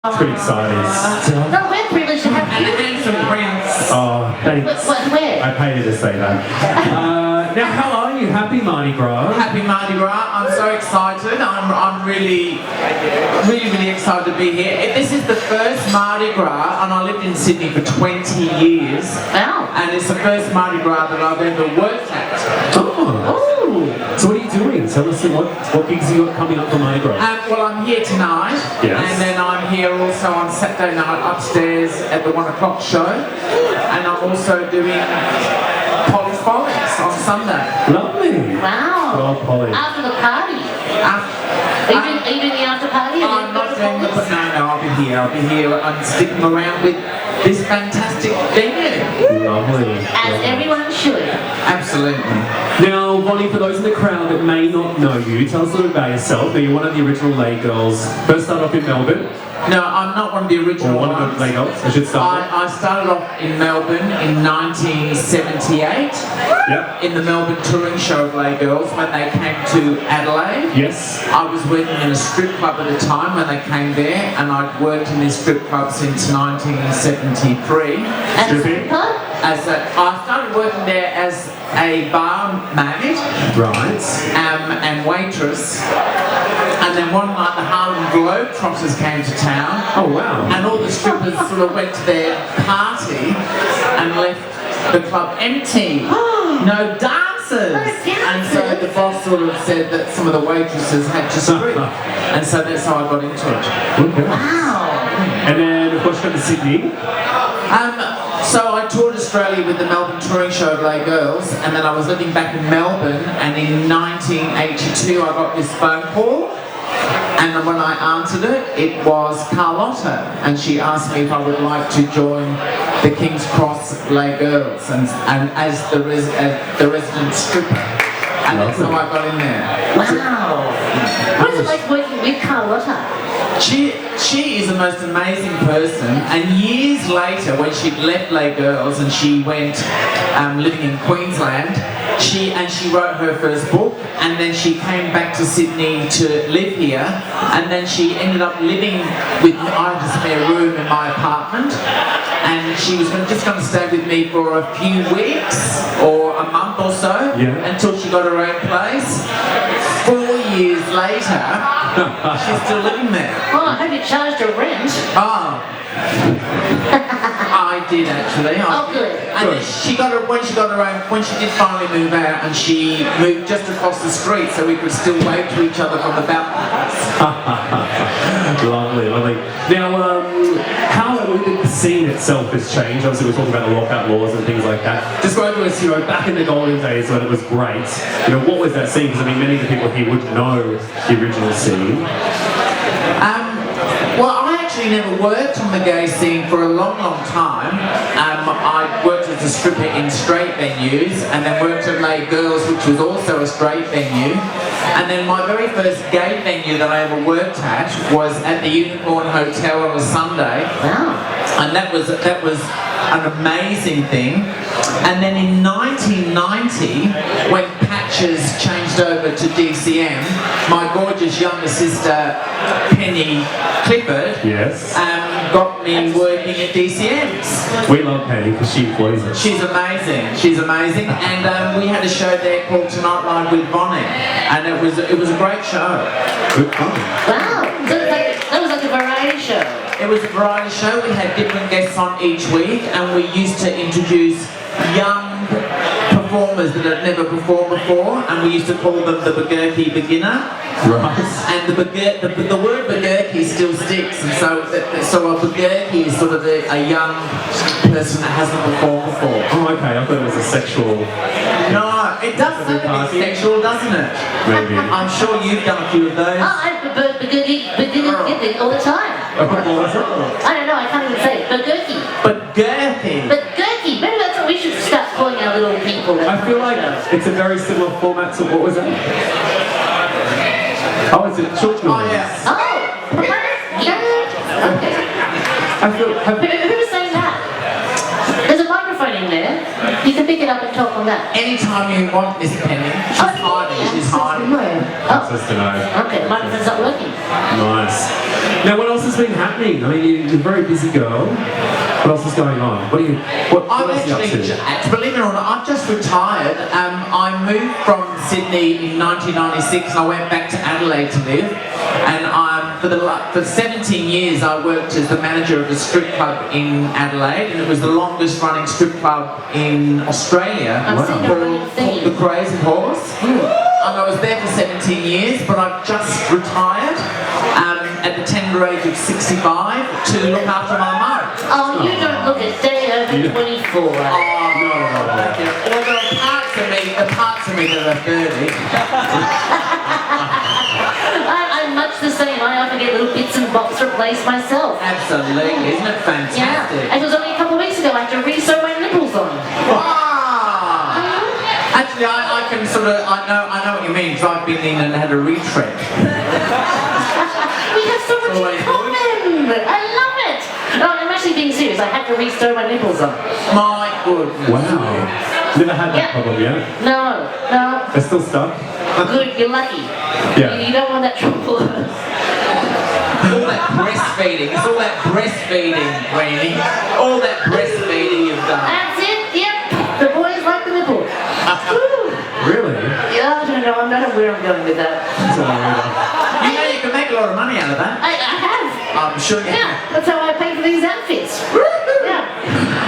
It's pretty exciting. No, we're privileged to have you. And a handsome prince. Oh, thanks. Where? I paid you to say that. Now, how are you? Happy Mardi Gras? Happy Mardi Gras. I'm so excited. I'm really excited to be here. This is the first Mardi Gras, and I lived in Sydney for 20 years. Wow. And it's the first Mardi Gras that I've ever worked at. Oh. So what are you doing? Tell us what gigs you got coming up for Mardi Gras. Well, I'm here tonight, Yes. and then I'm here also on Saturday night upstairs at the 1 o'clock show, and I'm also doing Polly's Follies on Sunday. Lovely. Wow. Well, Polly. After the party. Are you doing the after party? I'm not doing the... No, I'll be here. I'm sticking around with this fantastic venue. Lovely. As everyone should. Absolutely. Now, Vonni, for those in the crowd that may not know you, tell us a little about yourself. Now, you're one of the original Lay Girls. First started off in Melbourne. No, I'm not one of the original Or one ones. of the Lay Girls, I should start. I started off in Melbourne in 1978 in the Melbourne touring show of Lay Girls when they came to Adelaide. Yes. I was working in a strip club at the time when they came there, and I'd worked in this strip club since 1973. Stripping? I started working there as a barmaid Right. and waitress, and then one night the Harlem Globetrotters came to town. Oh, wow. And all the strippers sort of went to their party and left the club empty. No dancers! And so the boss sort of said that some of the waitresses had to strip. And so that's how I got into it. Okay. Wow. And then, of course, you come to Sydney. So I toured Australia with the Melbourne touring show of Lay Girls, and then I was living back in Melbourne, and in 1982 I got this phone call, and when I answered it, it was Carlotta, and she asked me if I would like to join the King's Cross Lay Girls and as the resident stripper, and that's how I got in there. Wow. What is it like working with Carlotta? She is the most amazing person, and years later when she'd left Lay Girls and she went living in Queensland, she wrote her first book, and then she came back to Sydney to live here, and then she ended up living with me. I had a spare room in my apartment, and she was just going to stay with me for a few weeks or a month or so until she got her own place. 4 years later, she's still living there. Oh, I hope you charged her rent. Oh. I did actually. Oh, good. And then when she did finally move out, and she moved just across the street so we could still wave to each other from the balconies. Lovely. Now, how the scene itself has changed? Obviously, we're talking about the lockout laws and things like that. Describe to us, back in the golden days when it was great. What was that scene? Because many of the people here would know the original scene. Well, I actually never worked on the gay scene for a long time. I worked as a stripper in straight venues, and then worked at Lay Girls, which was also a straight venue. And then my very first gay venue that I ever worked at was at the Unicorn Hotel on a Sunday. Wow. And that was an amazing thing. And then in 1990, when Patches changed over to DCM, my gorgeous younger sister Penny Clifford got me working at DCM's. We love Penny because she employs us. She's amazing, and we had a show there called Tonight Live with Vonni, and it was a great show. Good fun. Wow. So that was like a variety show. It was a variety show. We had different guests on each week, and we used to introduce young performers that had never performed before, and we used to call them the Begurky beginner. Right. And the word Begurky still sticks, and so a Begurky is sort of a young person that hasn't performed before. Oh, okay. I thought it was a sexual. No, it does sound a bit sexual, doesn't it? Maybe. I'm sure you've done a few of those. Oh, I get it all the time. What was it? I don't know, I can't even say it. Begurky. Begurky. Maybe that's what we should start calling our little people. I feel like it's a very similar format to what was it? Oh, it's a children's. Oh, yeah. Oh, yeah. Okay. I feel. Who was saying that? There's a microphone in there. You can pick it up and talk on that. Anytime you want, Miss Penny. She's hiding. That's just to know. Okay, microphone's not working. Nice. Now, what else has been happening? I mean, you're a very busy girl. What else is going on? What I'm else are you up actually, to? believe it or not, I've just retired. I moved from Sydney in 1996 and I went back to Adelaide to live. And for 17 years I worked as the manager of a strip club in Adelaide, and it was the longest running strip club in Australia. Called the Crazy Horse. And I was there for 17 years, but I've just retired at the tender age of 65 to look after my mum. Oh, you don't look a day over 24. No. Well, there are parts of me that are 30. I'm much the same. I often get little bits and bobs replaced myself. Absolutely, isn't it fantastic? Yeah. It was only a couple of weeks ago I had to re-sew my nipples on. Actually, I can sort of, I know what you mean, because I've been in and had a retread. We have so much in common. I love it. No, I'm actually being serious. I had to re-sew my nipples on. My goodness. Wow. Never had that problem yet? No. They're still stuck? Good, you're lucky. Yeah. You don't want that trouble. All that breastfeeding. It's all that breastfeeding, Granny. All that breastfeeding you've done. That's it. Yep. The boys like the nipple. Really? Yeah, I don't know. I'm not aware I'm going with that. You know you can make a lot of money out of that. I have. I'm sure you Yeah, that's how I pay for these outfits. Yeah.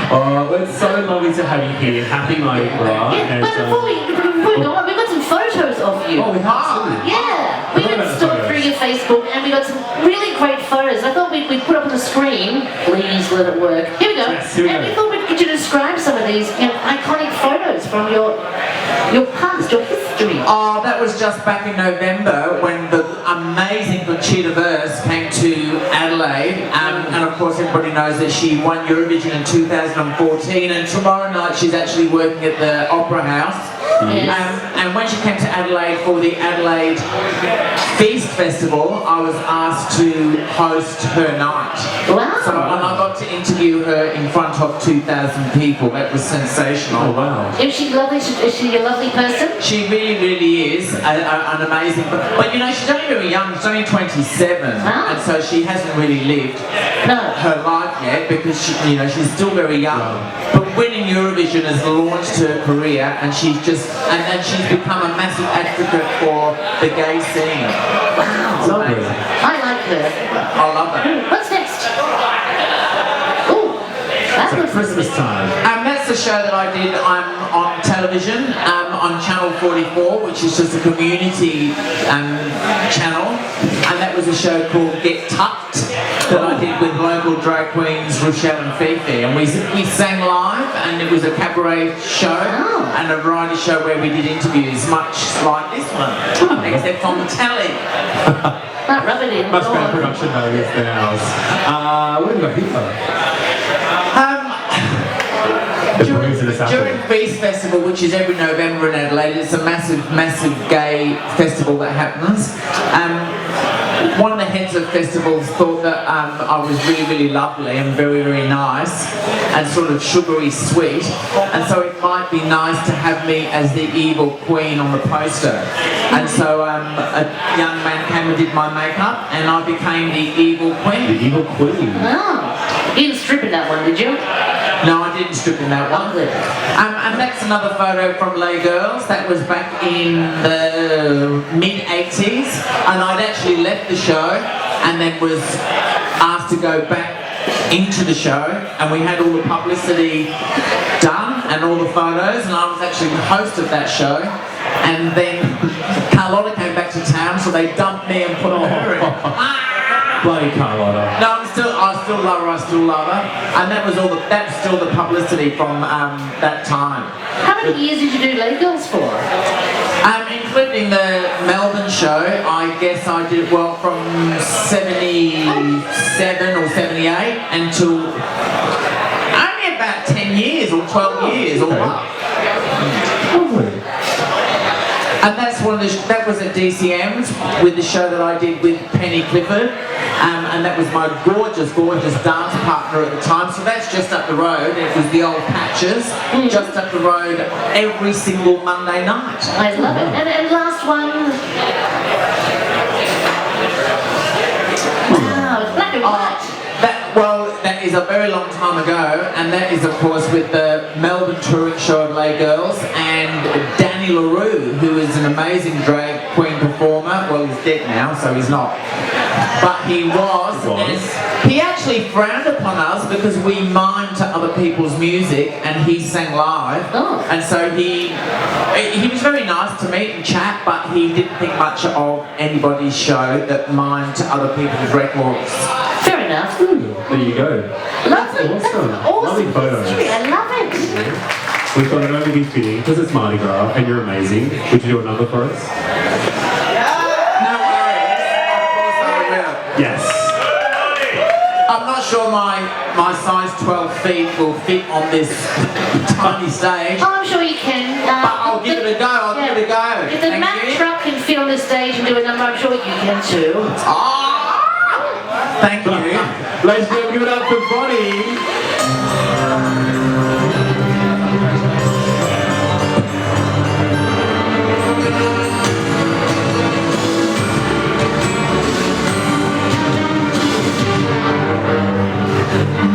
Well, it's so lovely to have you here. Happy Mardi Gras. Yeah, but before we go on, we've got some photos of you. Oh, we have too. Yeah, we went stalked through your Facebook and we got some really great photos. I thought we'd put up on the screen. Please let it work. Here we go. Yes, here we and go. we thought we'd get you to describe some of these iconic photos from your past, your history. Oh, that was just back in November when the amazing Titter came to Adelaide, and of course everybody knows that she won Eurovision in 2014, and tomorrow night she's actually working at the Opera House. Yes. And when she came to Adelaide for the Adelaide Feast Festival, I was asked to host her night. Wow. So and I got to interview her in front of 2,000 people. That was sensational. Oh, wow. Is she lovely? Is she a lovely person? She really, really is an amazing. But you know, she's only very young. She's only 27, and so she hasn't really lived her life yet because she's still very young. But winning Eurovision has launched her career, and she's become a massive advocate for the gay scene. Wow. Lovely. I like her. I love that. What's next? Ooh, that was Christmas time. That's the show that I did. I'm on television on Channel 44, which is just a community channel, and that was a show called Get Tucked that I did with local drag queens Rochelle and Fifi, and we sang live, and it was a cabaret show and a variety show where we did interviews, much like this one, except on the telly. Not rub it in. Much better production values than ours. Where have we got Hitler? During Feast Festival, which is every November in Adelaide, it's a massive, massive gay festival that happens. One of the heads of festivals thought that I was really, really lovely and very, very nice and sort of sugary sweet, and so it might be nice to have me as the evil queen on the poster. And so a young man came and did my makeup, and I became the evil queen. The evil queen. Oh. You didn't strip in that one, did you? No, I didn't strip in that one. And that's another photo from Les Girls. That was back in the mid-80s, and I'd actually left the show and then was asked to go back into the show, and we had all the publicity done and all the photos, and I was actually the host of that show. And then Carlotta came back to town, so they dumped me and put her in. Bloody Carlotta. No, I still love her, and that's still the publicity from that time. How many years did you do Les Girls for? Including the Melbourne show, I guess I did from 77 or 78 until only about 10 years or 12 years all up. Lovely. And that was at DCM's with the show that I did with Penny Clifford. and that was my gorgeous dance partner at the time. So that's just up the road. It was the old Patches, just up the road every single Monday night. I love it. And last one. Wow, it's black and white. That is a very long time ago, and that is of course with the Melbourne touring show of Lay Girls and Danny LaRue, who is an amazing drag queen performer. Well, he's dead now, so he's not. But he was. And he actually frowned upon us because we mimed to other people's music and he sang live. Oh. And so he was very nice to meet and chat, but he didn't think much of anybody's show that mimed to other people's records. Fair enough. There you go. Lovely. Awesome. That's awesome Lovely photos. history. I love it. We thought it would only be fitting because it's Mardi Gras and you're amazing. Would you do a number for us? No worries. Of course I will. Yes. I'm not sure my size 12 feet will fit on this tiny stage. Oh, I'm sure you can. But I'll give it a go. I'll give it a go. If the Thank Mack you. truck can fit on the stage and do a number, I'm sure you can too. Thank you. Ladies and gentlemen, give it up for Vonni.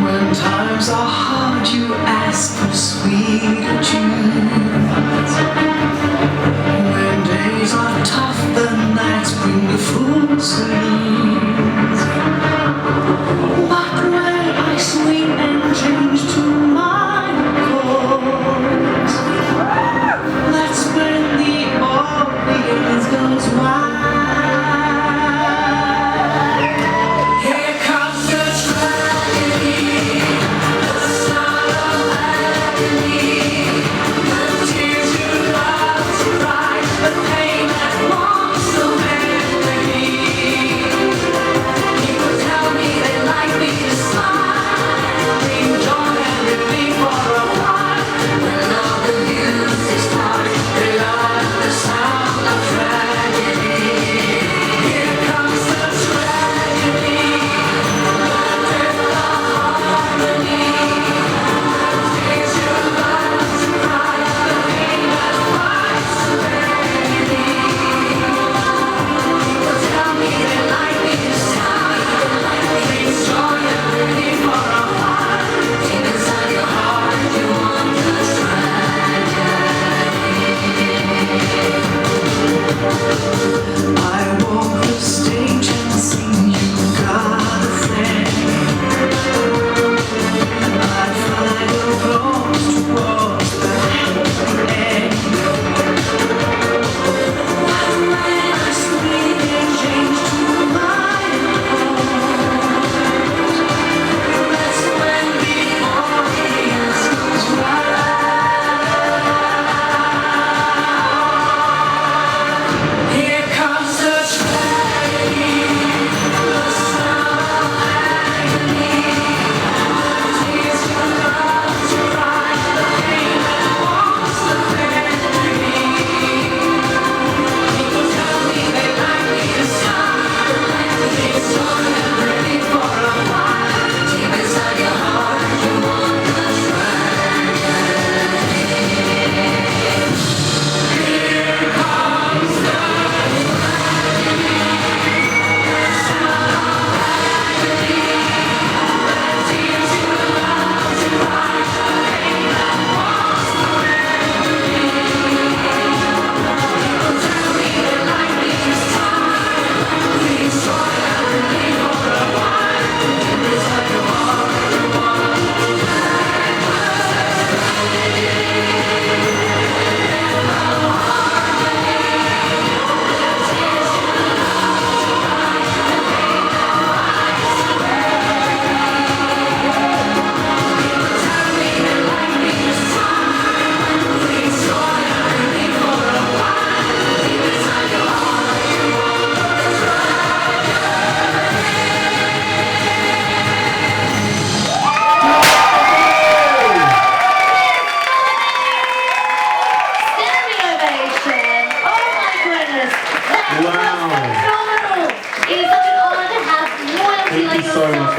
When times are hard, you ask for sweet tunes. When days are tough, the nights bring the full scenes. But when I swing and change to my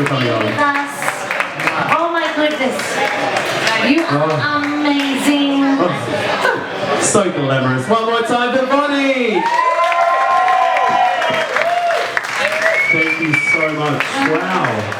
coming on. with us. Oh my goodness. You are amazing. Oh, so glamorous. One more time for Vonni! Thank you so much. Wow.